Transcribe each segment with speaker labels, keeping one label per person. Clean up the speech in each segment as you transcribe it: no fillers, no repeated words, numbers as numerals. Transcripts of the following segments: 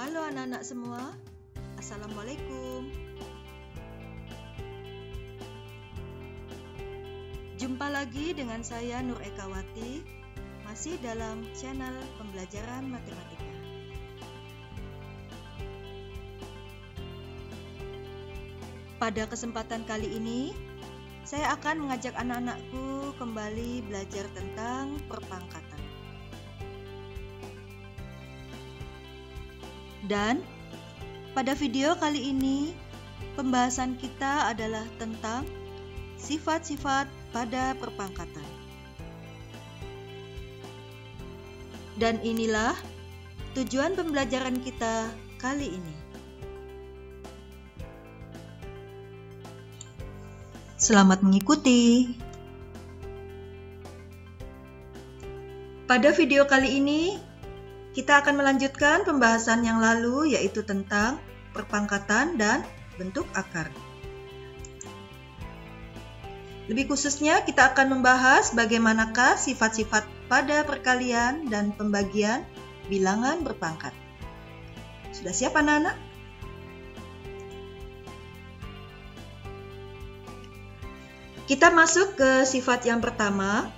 Speaker 1: Halo anak-anak semua, Assalamualaikum. Jumpa lagi dengan saya Nur Ekawati, masih dalam channel pembelajaran matematika. Pada kesempatan kali ini, saya akan mengajak anak-anakku kembali belajar tentang perpangkatan. Dan pada video kali ini, pembahasan kita adalah tentang sifat-sifat pada perpangkatan. Dan inilah tujuan pembelajaran kita kali ini. Selamat mengikuti. Pada video kali ini, kita akan melanjutkan pembahasan yang lalu, yaitu tentang perpangkatan dan bentuk akar. Lebih khususnya, kita akan membahas bagaimanakah sifat-sifat pada perkalian dan pembagian bilangan berpangkat. Sudah siap anak-anak? Kita masuk ke sifat yang pertama.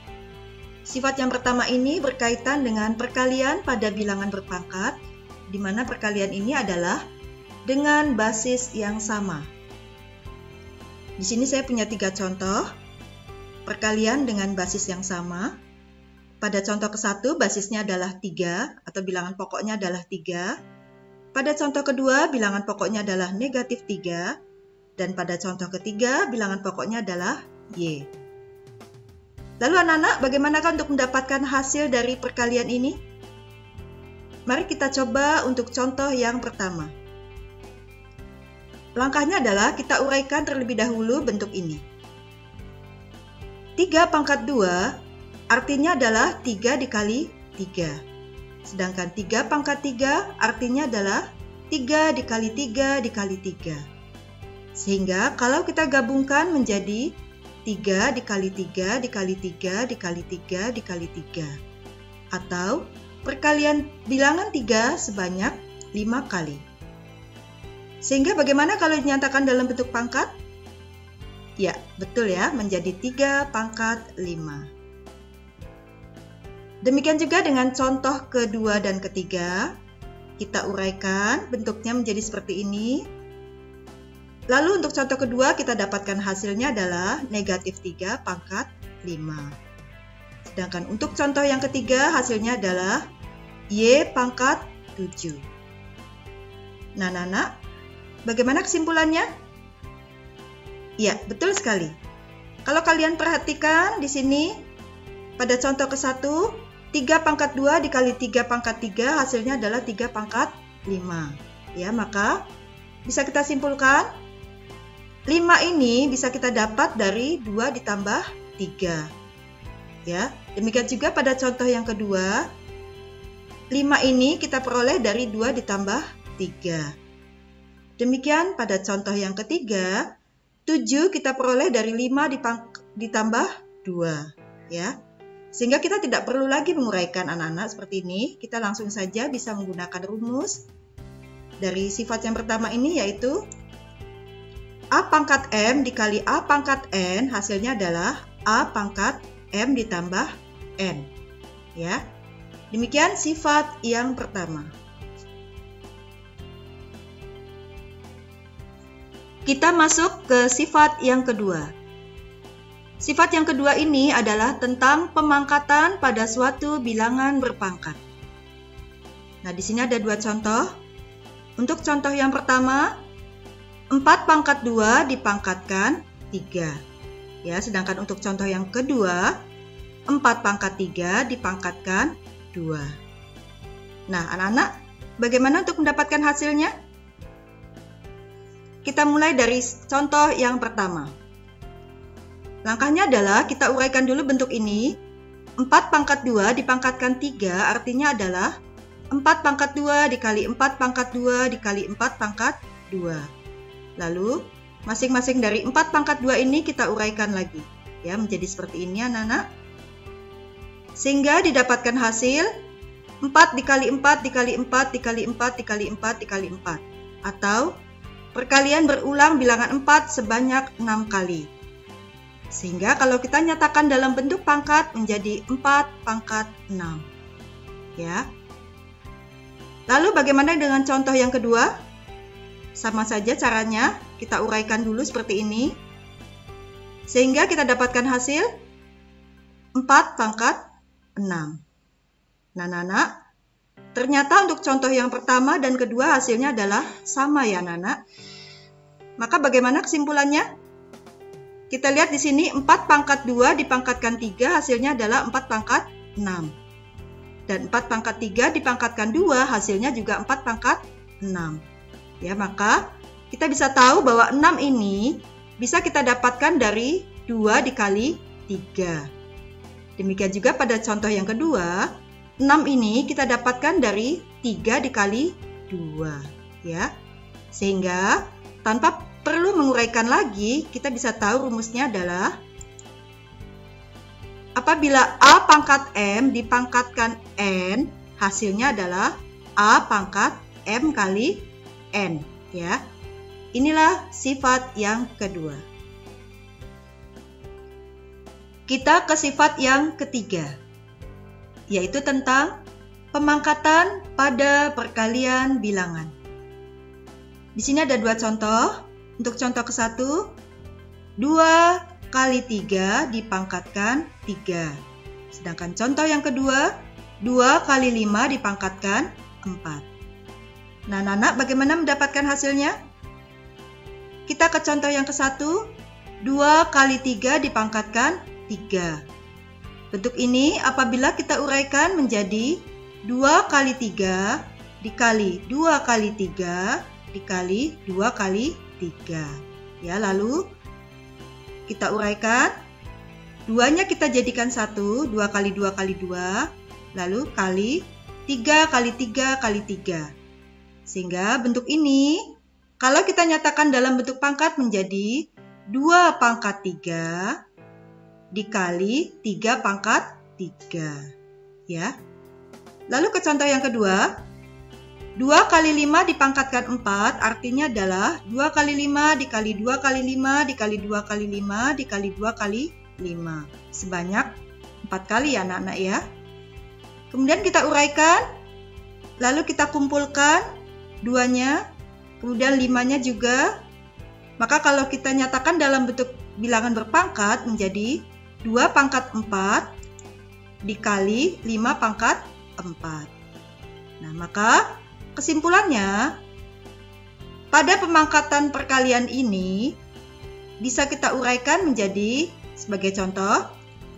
Speaker 1: Sifat yang pertama ini berkaitan dengan perkalian pada bilangan berpangkat, di mana perkalian ini adalah dengan basis yang sama. Di sini saya punya 3 contoh perkalian dengan basis yang sama. Pada contoh ke-1 basisnya adalah 3 atau bilangan pokoknya adalah 3. Pada contoh kedua bilangan pokoknya adalah negatif 3. Dan pada contoh ketiga bilangan pokoknya adalah Y. Lalu anak-anak, bagaimanakah untuk mendapatkan hasil dari perkalian ini? Mari kita coba untuk contoh yang pertama. Langkahnya adalah kita uraikan terlebih dahulu bentuk ini. 3 pangkat 2 artinya adalah 3 dikali 3. Sedangkan 3 pangkat 3 artinya adalah 3 dikali 3 dikali 3. Sehingga kalau kita gabungkan menjadi 3 dikali 3 dikali 3 dikali 3 dikali 3. Atau perkalian bilangan 3 sebanyak 5 kali. Sehingga bagaimana kalau dinyatakan dalam bentuk pangkat? Ya, betul ya, menjadi 3 pangkat 5. Demikian juga dengan contoh kedua dan ketiga. Kita uraikan bentuknya menjadi seperti ini. Lalu untuk contoh kedua kita dapatkan hasilnya adalah negatif 3 pangkat 5. Sedangkan untuk contoh yang ketiga hasilnya adalah Y pangkat 7. Nah, anak-anak, bagaimana kesimpulannya? Ya, betul sekali. Kalau kalian perhatikan di sini, pada contoh ke-1, 3 pangkat 2 dikali 3 pangkat 3 hasilnya adalah 3 pangkat 5. Ya, maka bisa kita simpulkan 5 ini bisa kita dapat dari 2 ditambah 3. Ya, demikian juga pada contoh yang kedua, 5 ini kita peroleh dari 2 ditambah 3. Demikian pada contoh yang ketiga, 7 kita peroleh dari 5 ditambah 2. Ya, sehingga kita tidak perlu lagi menguraikan anak-anak seperti ini. Kita langsung saja bisa menggunakan rumus dari sifat yang pertama ini, yaitu A pangkat M dikali A pangkat N hasilnya adalah A pangkat M ditambah N. Ya, demikian sifat yang pertama. Kita masuk ke sifat yang kedua. Sifat yang kedua ini adalah tentang pemangkatan pada suatu bilangan berpangkat. Nah, di sini ada 2 contoh. Untuk contoh yang pertama, 4 pangkat 2 dipangkatkan 3. Ya, sedangkan untuk contoh yang kedua, 4 pangkat 3 dipangkatkan 2. Nah, anak-anak, bagaimana untuk mendapatkan hasilnya? Kita mulai dari contoh yang pertama. Langkahnya adalah kita uraikan dulu bentuk ini. 4 pangkat 2 dipangkatkan 3 artinya adalah 4 pangkat 2 dikali 4 pangkat 2 dikali 4 pangkat 2. Lalu, masing-masing dari 4 pangkat 2 ini kita uraikan lagi. Ya, menjadi seperti ini anak-anak. Sehingga didapatkan hasil 4 dikali 4 dikali 4 dikali 4 dikali 4 dikali 4. Atau perkalian berulang bilangan 4 sebanyak 6 kali. Sehingga kalau kita nyatakan dalam bentuk pangkat menjadi 4 pangkat 6. Ya. Lalu bagaimana dengan contoh yang kedua? Sama saja caranya, kita uraikan dulu seperti ini. Sehingga kita dapatkan hasil 4 pangkat 6. Nah, Nana, ternyata untuk contoh yang pertama dan kedua hasilnya adalah sama ya, Nana. Maka bagaimana kesimpulannya? Kita lihat di sini 4 pangkat 2 dipangkatkan 3 hasilnya adalah 4 pangkat 6. Dan 4 pangkat 3 dipangkatkan 2 hasilnya juga 4 pangkat 6. Ya, maka kita bisa tahu bahwa 6 ini bisa kita dapatkan dari 2 dikali 3. Demikian juga pada contoh yang kedua, 6 ini kita dapatkan dari 3 dikali 2. Ya. Sehingga tanpa perlu menguraikan lagi, kita bisa tahu rumusnya adalah apabila A pangkat M dipangkatkan N, hasilnya adalah A pangkat M kali N. Ya. Inilah sifat yang kedua. Kita ke sifat yang ketiga, yaitu tentang pemangkatan pada perkalian bilangan. Di sini ada 2 contoh. Untuk contoh ke-1, 2 kali 3 dipangkatkan 3. Sedangkan contoh yang kedua, 2 kali 5 dipangkatkan 4. Nah, Nana, bagaimana mendapatkan hasilnya? Kita ke contoh yang ke-1, 2 kali 3 dipangkatkan 3. Bentuk ini apabila kita uraikan menjadi 2 kali 3 dikali 2 kali 3 dikali 2 kali 3. Ya, lalu kita uraikan. 2-nya kita jadikan 1, 2 kali 2 kali 2, lalu kali 3 kali 3 kali 3. Sehingga bentuk ini, kalau kita nyatakan dalam bentuk pangkat menjadi 2 pangkat 3 dikali 3 pangkat 3. Ya. Lalu ke contoh yang kedua, 2 kali 5 dipangkatkan 4 artinya adalah 2 kali 5 dikali 2 kali 5 dikali 2 kali 5 dikali 2 kali 5. Sebanyak 4 kali ya anak-anak ya. Kemudian kita uraikan, lalu kita kumpulkan 2-nya, kemudian 5-nya juga. Maka kalau kita nyatakan dalam bentuk bilangan berpangkat menjadi 2 pangkat 4 dikali 5 pangkat 4. Nah, maka kesimpulannya, pada pemangkatan perkalian ini bisa kita uraikan menjadi, sebagai contoh,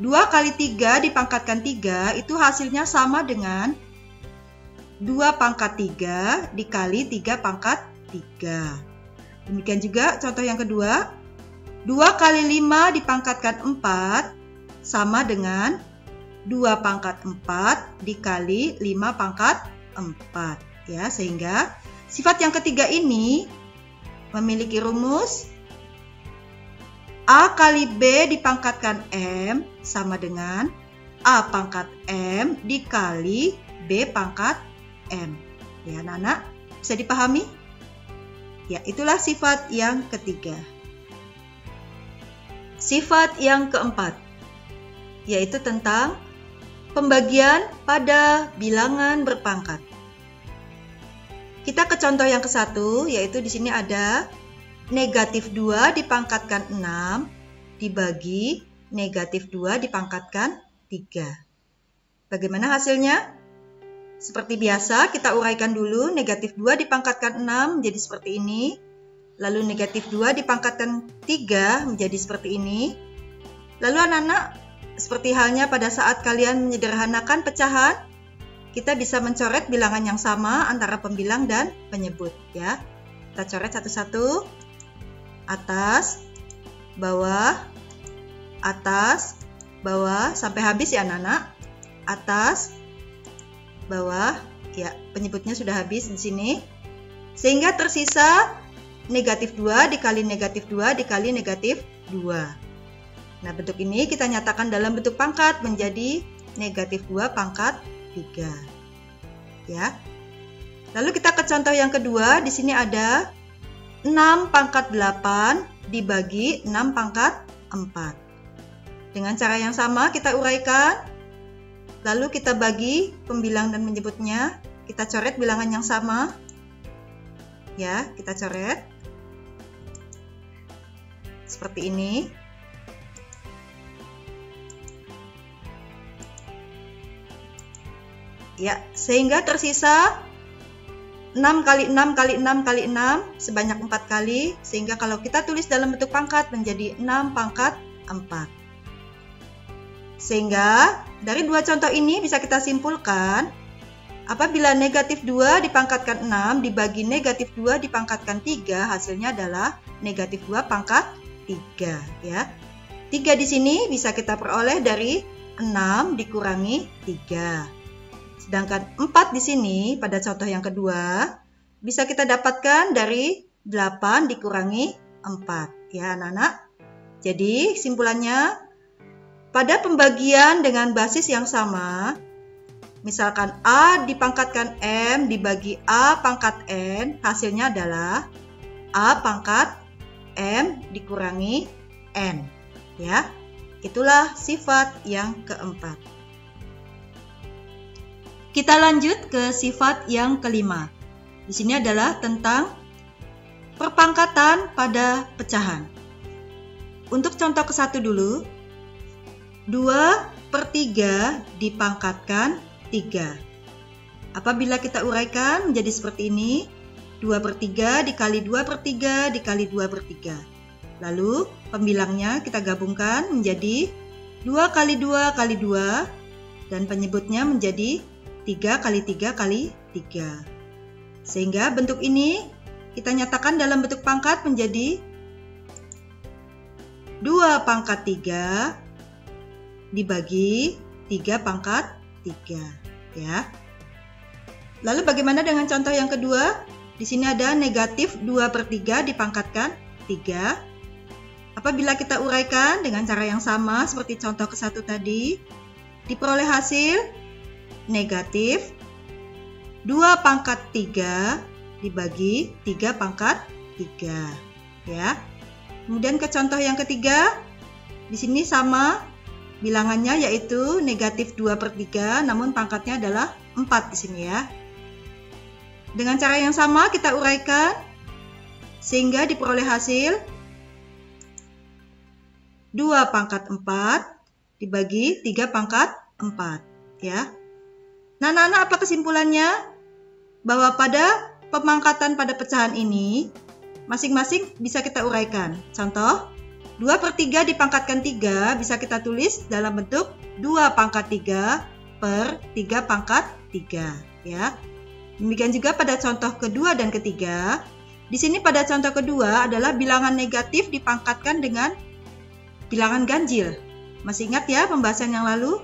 Speaker 1: 2 kali 3 dipangkatkan 3 itu hasilnya sama dengan 2 pangkat 3 dikali 3 pangkat 3. Demikian juga contoh yang kedua, 2 kali 5 dipangkatkan 4 sama dengan 2 pangkat 4 dikali 5 pangkat 4. Ya, sehingga sifat yang ketiga ini memiliki rumus A kali B dipangkatkan M sama dengan A pangkat M dikali B pangkat M. Ya, anak-anak, bisa dipahami? Ya, itulah sifat yang ketiga. Sifat yang keempat, yaitu tentang pembagian pada bilangan berpangkat. Kita ke contoh yang ke-1, yaitu di sini ada negatif 2 dipangkatkan 6 dibagi negatif 2 dipangkatkan 3. Bagaimana hasilnya? Seperti biasa, kita uraikan dulu. Negatif 2 dipangkatkan 6 menjadi seperti ini. Lalu negatif 2 dipangkatkan 3 menjadi seperti ini. Lalu anak-anak, seperti halnya pada saat kalian menyederhanakan pecahan, kita bisa mencoret bilangan yang sama antara pembilang dan penyebut. Ya, kita coret satu-satu. Atas, bawah, sampai habis ya anak-anak. Atas, bawah, ya penyebutnya sudah habis di sini. Sehingga tersisa negatif 2 dikali negatif 2 dikali negatif 2. Nah, bentuk ini kita nyatakan dalam bentuk pangkat menjadi negatif 2 pangkat 3. ya. Lalu kita ke contoh yang kedua. Di sini ada 6 pangkat 8 dibagi 6 pangkat 4. Dengan cara yang sama kita uraikan. Lalu kita bagi pembilang dan menyebutnya. Kita coret bilangan yang sama. Ya, kita coret. Seperti ini. Ya, sehingga tersisa 6 kali 6 kali 6 kali 6 sebanyak 4 kali. Sehingga kalau kita tulis dalam bentuk pangkat menjadi 6 pangkat 4. Sehingga dari dua contoh ini bisa kita simpulkan, apabila negatif 2 dipangkatkan 6 dibagi negatif 2 dipangkatkan 3, hasilnya adalah negatif 2 pangkat 3. Ya. 3 di sini bisa kita peroleh dari 6 dikurangi 3. Sedangkan 4 di sini pada contoh yang kedua bisa kita dapatkan dari 8 dikurangi 4. Ya anak-anak. Jadi kesimpulannya, pada pembagian dengan basis yang sama, misalkan A dipangkatkan M dibagi A pangkat N, hasilnya adalah A pangkat M dikurangi N. Ya, itulah sifat yang keempat. Kita lanjut ke sifat yang kelima. Di sini adalah tentang perpangkatan pada pecahan. Untuk contoh ke-1 dulu. 2/3 dipangkatkan 3. Apabila kita uraikan menjadi seperti ini, 2/3 dikali 2/3 dikali 2/3. Lalu pembilangnya kita gabungkan menjadi 2 kali 2 kali 2 dan penyebutnya menjadi 3 kali 3 kali 3. Sehingga bentuk ini kita nyatakan dalam bentuk pangkat menjadi 2 pangkat 3 dibagi 3 pangkat 3, ya. Lalu bagaimana dengan contoh yang kedua? Di sini ada negatif 2/3 dipangkatkan 3. Apabila kita uraikan dengan cara yang sama seperti contoh ke-1 tadi, diperoleh hasil negatif 2 pangkat 3 dibagi 3 pangkat 3, ya. Kemudian ke contoh yang ketiga, di sini sama bilangannya yaitu negatif 2/3, namun pangkatnya adalah 4 di sini ya. Dengan cara yang sama kita uraikan sehingga diperoleh hasil 2 pangkat 4 dibagi 3 pangkat 4 ya. Nah, anak-anak, apa kesimpulannya? Bahwa pada pemangkatan pada pecahan ini masing-masing bisa kita uraikan. Contoh, 2/3 dipangkatkan 3 bisa kita tulis dalam bentuk 2 pangkat 3 per 3 pangkat 3 ya. Demikian juga pada contoh kedua dan ketiga. Di sini pada contoh kedua adalah bilangan negatif dipangkatkan dengan bilangan ganjil. Masih ingat ya pembahasan yang lalu?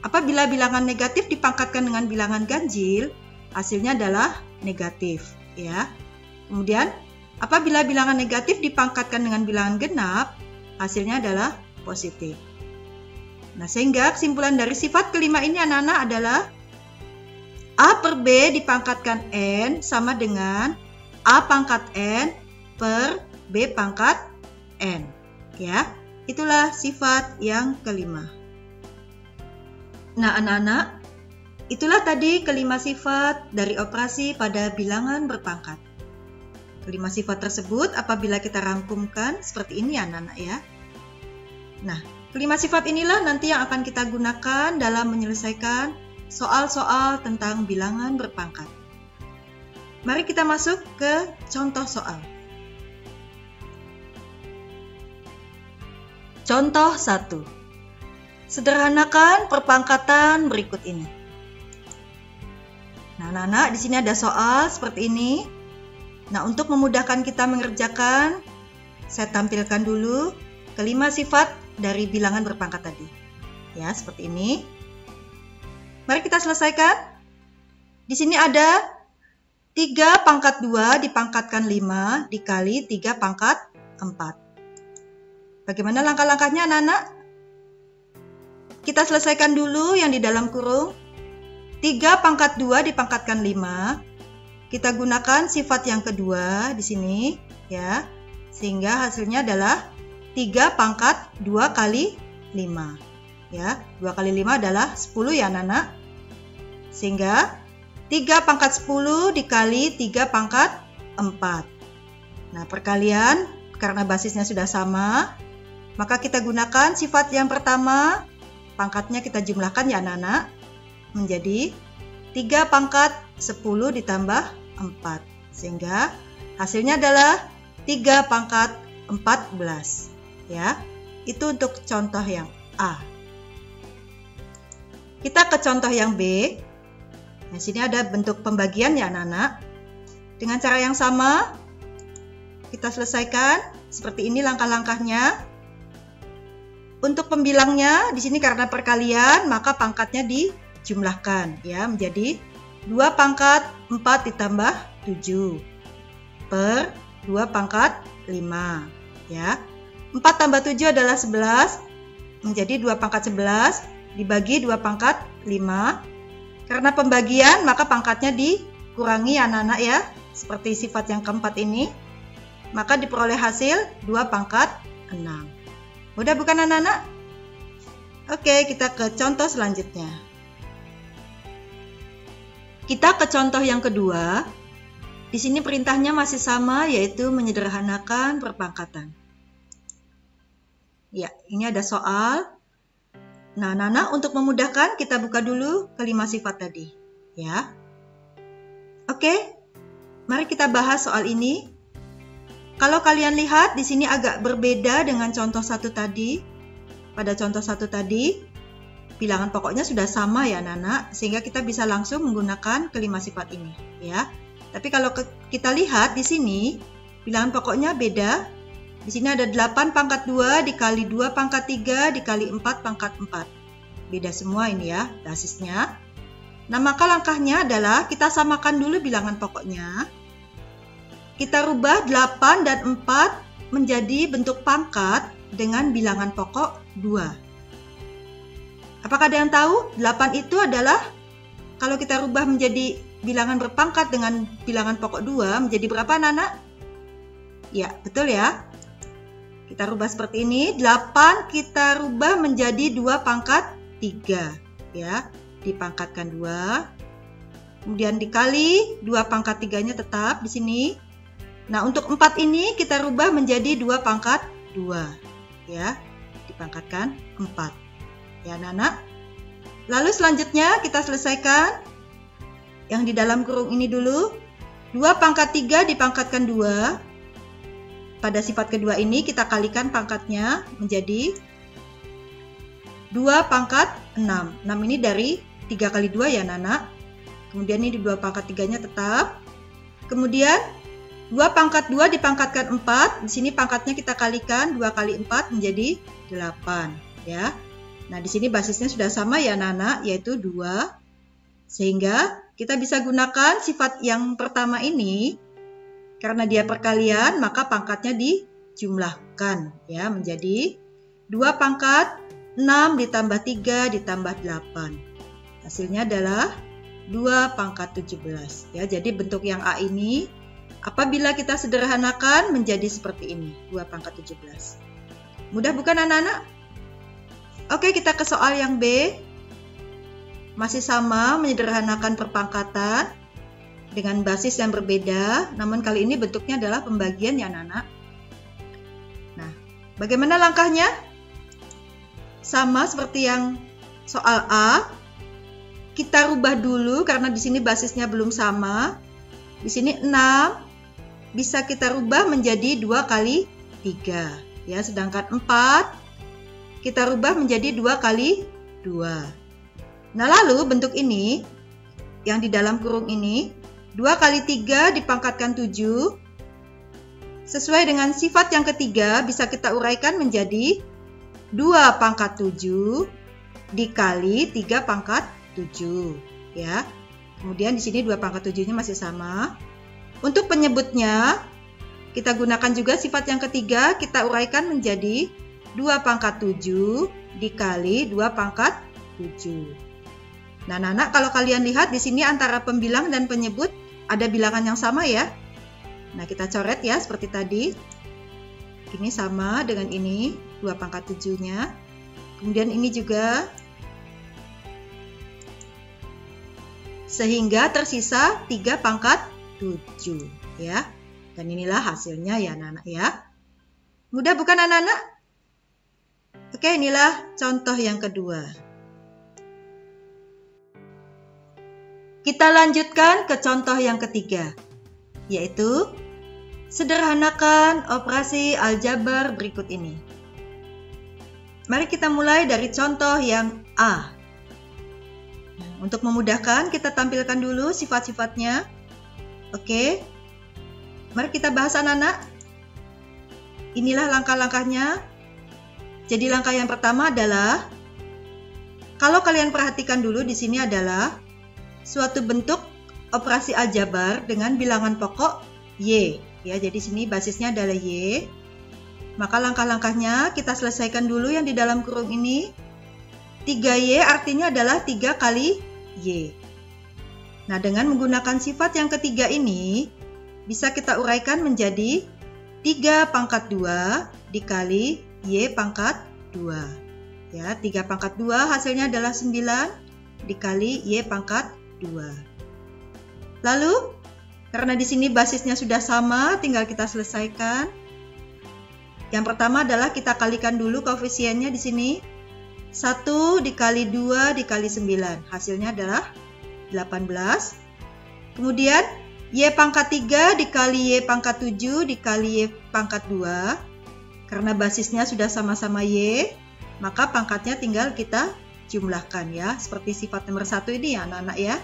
Speaker 1: Apabila bilangan negatif dipangkatkan dengan bilangan ganjil, hasilnya adalah negatif ya. Kemudian apabila bilangan negatif dipangkatkan dengan bilangan genap, hasilnya adalah positif. Nah, sehingga kesimpulan dari sifat kelima ini anak-anak adalah A per B dipangkatkan N sama dengan A pangkat N per B pangkat N. Ya, itulah sifat yang kelima. Nah, anak-anak, itulah tadi kelima sifat dari operasi pada bilangan berpangkat. Kelima sifat tersebut apabila kita rangkumkan seperti ini anak-anak ya. Nah, kelima sifat inilah nanti yang akan kita gunakan dalam menyelesaikan soal-soal tentang bilangan berpangkat. Mari kita masuk ke contoh soal. Contoh 1. Sederhanakan perpangkatan berikut ini. Nah, anak-anak, di sini ada soal seperti ini. Nah, untuk memudahkan kita mengerjakan, saya tampilkan dulu kelima sifat dari bilangan berpangkat tadi. Ya, seperti ini. Mari kita selesaikan. Di sini ada 3 pangkat 2 dipangkatkan 5 dikali 3 pangkat 4. Bagaimana langkah-langkahnya anak-anak? Kita selesaikan dulu yang di dalam kurung. 3 pangkat 2 dipangkatkan 5. Kita gunakan sifat yang kedua di sini ya. Sehingga hasilnya adalah 3 pangkat 2 kali 5. Ya, 2 kali 5 adalah 10 ya anak-anak. Sehingga 3 pangkat 10 dikali 3 pangkat 4. Nah, perkalian karena basisnya sudah sama, maka kita gunakan sifat yang pertama, pangkatnya kita jumlahkan ya anak-anak, menjadi 3 pangkat 10 ditambah 4. Sehingga hasilnya adalah 3 pangkat 14. Ya, itu untuk contoh yang A. Kita ke contoh yang B. Nah, sini ada bentuk pembagian ya anak-anak. Dengan cara yang sama, kita selesaikan. Seperti ini langkah-langkahnya. Untuk pembilangnya, di sini karena perkalian, maka pangkatnya dijumlahkan ya menjadi 2 pangkat 4 ditambah 7 per 2 pangkat 5 ya. 4 tambah 7 adalah 11 menjadi 2 pangkat 11 dibagi 2 pangkat 5. Karena pembagian maka pangkatnya dikurangi anak-anak ya, seperti sifat yang keempat ini. Maka diperoleh hasil 2 pangkat 6. Mudah bukan anak-anak? Oke, kita ke contoh selanjutnya. Kita ke contoh yang kedua. Di sini perintahnya masih sama, yaitu menyederhanakan perpangkatan. Ya, ini ada soal. Nah, anak-anak, untuk memudahkan kita buka dulu kelima sifat tadi, ya. Oke, mari kita bahas soal ini. Kalau kalian lihat di sini agak berbeda dengan contoh 1 tadi. Pada contoh 1 tadi, bilangan pokoknya sudah sama ya anak-anak, sehingga kita bisa langsung menggunakan kelima sifat ini, ya. Tapi kalau kita lihat di sini, bilangan pokoknya beda. Di sini ada 8 pangkat 2 dikali 2 pangkat 3 dikali 4 pangkat 4. Beda semua ini ya, basisnya. Nah, maka langkahnya adalah kita samakan dulu bilangan pokoknya. Kita rubah 8 dan 4 menjadi bentuk pangkat dengan bilangan pokok 2. Apakah ada yang tahu? 8 itu adalah, kalau kita rubah menjadi bilangan berpangkat dengan bilangan pokok 2, menjadi berapa anak-anak? Ya, betul ya. Kita rubah seperti ini. 8 kita rubah menjadi 2 pangkat 3. Ya, dipangkatkan 2. Kemudian dikali 2 pangkat 3-nya tetap di sini. Nah, untuk 4 ini kita rubah menjadi 2 pangkat 2. Ya, dipangkatkan 4. Ya anak-anak. Lalu selanjutnya kita selesaikan yang di dalam kurung ini dulu. 2 pangkat 3 dipangkatkan 2. Pada sifat kedua ini kita kalikan pangkatnya menjadi 2 pangkat 6. 6 ini dari 3 kali 2 ya anak-anak. Kemudian ini 2 pangkat 3-nya tetap. Kemudian 2 pangkat 2 dipangkatkan 4. Di sini pangkatnya kita kalikan 2 kali 4 menjadi 8 ya. Nah, di sini basisnya sudah sama ya anak-anak, yaitu 2. Sehingga kita bisa gunakan sifat yang pertama ini, karena dia perkalian, maka pangkatnya dijumlahkan ya menjadi 2 pangkat 6 ditambah 3 ditambah 8. Hasilnya adalah 2 pangkat 17. Ya, jadi bentuk yang A ini apabila kita sederhanakan menjadi seperti ini, 2 pangkat 17. Mudah bukan anak-anak? Oke, kita ke soal yang B. Masih sama, menyederhanakan perpangkatan dengan basis yang berbeda, namun kali ini bentuknya adalah pembagian ya anak-anak. Nah, bagaimana langkahnya? Sama seperti yang soal A. Kita rubah dulu karena di sini basisnya belum sama. Di sini 6 bisa kita rubah menjadi 2 kali 3. Ya, sedangkan 4 kita rubah menjadi 2 kali 2. Nah, lalu bentuk ini, yang di dalam kurung ini, 2 kali 3 dipangkatkan 7. Sesuai dengan sifat yang ketiga, bisa kita uraikan menjadi 2 pangkat 7 dikali 3 pangkat 7. Ya. Kemudian di sini 2 pangkat 7-nya masih sama. Untuk penyebutnya, kita gunakan juga sifat yang ketiga, kita uraikan menjadi 2 pangkat 7 dikali 2 pangkat 7. Nah, anak-anak, kalau kalian lihat di sini antara pembilang dan penyebut ada bilangan yang sama ya. Nah, kita coret ya seperti tadi. Ini sama dengan ini, 2 pangkat 7-nya. Kemudian ini juga. Sehingga tersisa 3 pangkat 7 ya. Dan inilah hasilnya ya anak-anak ya. Mudah bukan anak-anak? Oke, inilah contoh yang kedua. Kita lanjutkan ke contoh yang ketiga, yaitu sederhanakan operasi aljabar berikut ini. Mari kita mulai dari contoh yang A. Untuk memudahkan, kita tampilkan dulu sifat-sifatnya. Oke, mari kita bahas anak-anak. Inilah langkah-langkahnya. Jadi langkah yang pertama adalah, kalau kalian perhatikan dulu di sini adalah suatu bentuk operasi aljabar dengan bilangan pokok Y. Ya, jadi sini basisnya adalah Y. Maka langkah-langkahnya kita selesaikan dulu yang di dalam kurung ini. 3Y artinya adalah 3 kali Y. Nah, dengan menggunakan sifat yang ketiga ini, bisa kita uraikan menjadi 3 pangkat 2 dikali Y pangkat 2. Ya, 3 pangkat 2 hasilnya adalah 9 dikali Y pangkat 2. Lalu, karena di sini basisnya sudah sama, tinggal kita selesaikan. Yang pertama adalah kita kalikan dulu koefisiennya di sini. 1 dikali 2 dikali 9. Hasilnya adalah 18. Kemudian, Y pangkat 3 dikali Y pangkat 7 dikali Y pangkat 2. Karena basisnya sudah sama-sama Y, maka pangkatnya tinggal kita jumlahkan ya, seperti sifat nomor 1 ini ya anak-anak ya.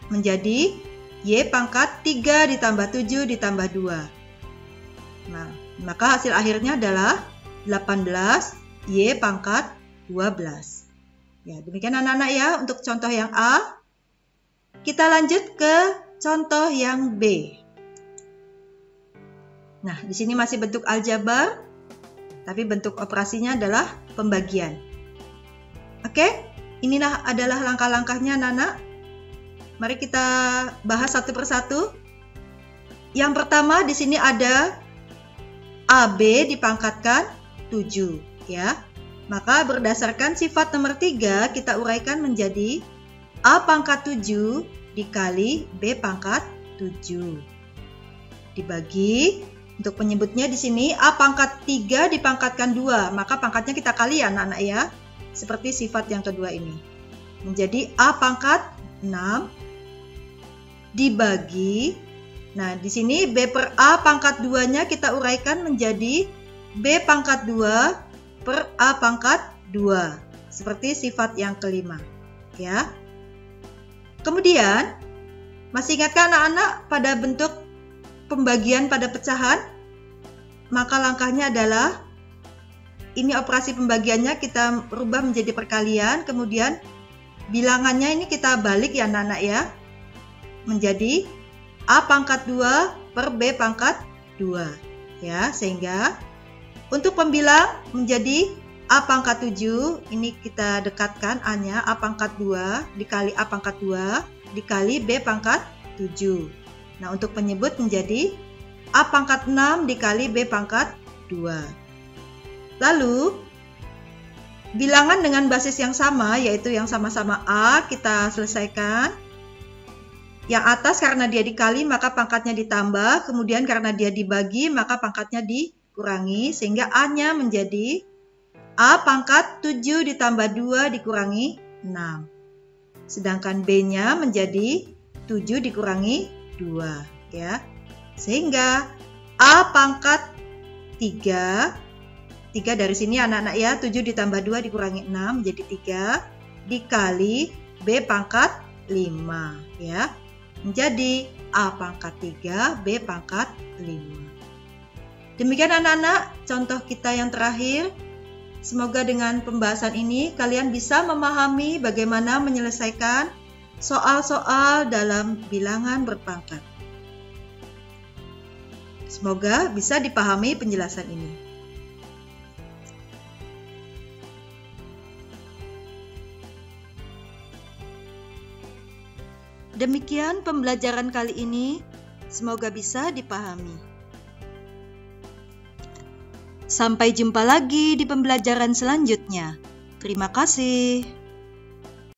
Speaker 1: Menjadi Y pangkat 3 ditambah 7 ditambah 2. Nah, maka hasil akhirnya adalah 18 Y pangkat 12. Ya, demikian anak-anak ya untuk contoh yang A. Kita lanjut ke contoh yang B. Nah, di sini masih bentuk aljabar, tapi bentuk operasinya adalah pembagian. Oke, inilah adalah langkah-langkahnya anak-anak. Mari kita bahas satu persatu. Yang pertama di sini ada AB dipangkatkan 7 ya. Maka berdasarkan sifat nomor 3 kita uraikan menjadi A pangkat 7 dikali B pangkat 7. Dibagi, untuk penyebutnya di sini A pangkat 3 dipangkatkan 2, maka pangkatnya kita kali ya anak-anak ya. Seperti sifat yang kedua ini. Menjadi A pangkat 6 dibagi, nah di sini B per A pangkat 2-nya kita uraikan menjadi B pangkat 2 per A pangkat 2. Seperti sifat yang kelima. Ya. Kemudian, masih ingatkah anak-anak pada bentuk pembagian pada pecahan? Maka langkahnya adalah, ini operasi pembagiannya kita rubah menjadi perkalian, kemudian bilangannya ini kita balik ya anak-anak ya, menjadi A pangkat 2 per B pangkat 2. Ya, sehingga untuk pembilang menjadi A pangkat 7, ini kita dekatkan A-nya, A pangkat 2 dikali A pangkat 2 dikali B pangkat 7. Nah, untuk penyebut menjadi A pangkat 6 dikali B pangkat 2. Lalu, bilangan dengan basis yang sama, yaitu yang sama-sama A, kita selesaikan. Yang atas karena dia dikali, maka pangkatnya ditambah. Kemudian karena dia dibagi, maka pangkatnya dikurangi. Sehingga A-nya menjadi A pangkat 7 ditambah 2 dikurangi 6. Sedangkan B-nya menjadi 7 dikurangi 2. Ya. Sehingga A pangkat 3 dari sini anak-anak ya, 7 ditambah 2 dikurangi 6 menjadi 3 dikali B pangkat 5 ya. Menjadi A pangkat 3 B pangkat 5. Demikian anak-anak contoh kita yang terakhir. Semoga dengan pembahasan ini kalian bisa memahami bagaimana menyelesaikan soal-soal dalam bilangan berpangkat. Semoga bisa dipahami penjelasan ini. Demikian pembelajaran kali ini, semoga bisa dipahami. Sampai jumpa lagi di pembelajaran selanjutnya. Terima kasih.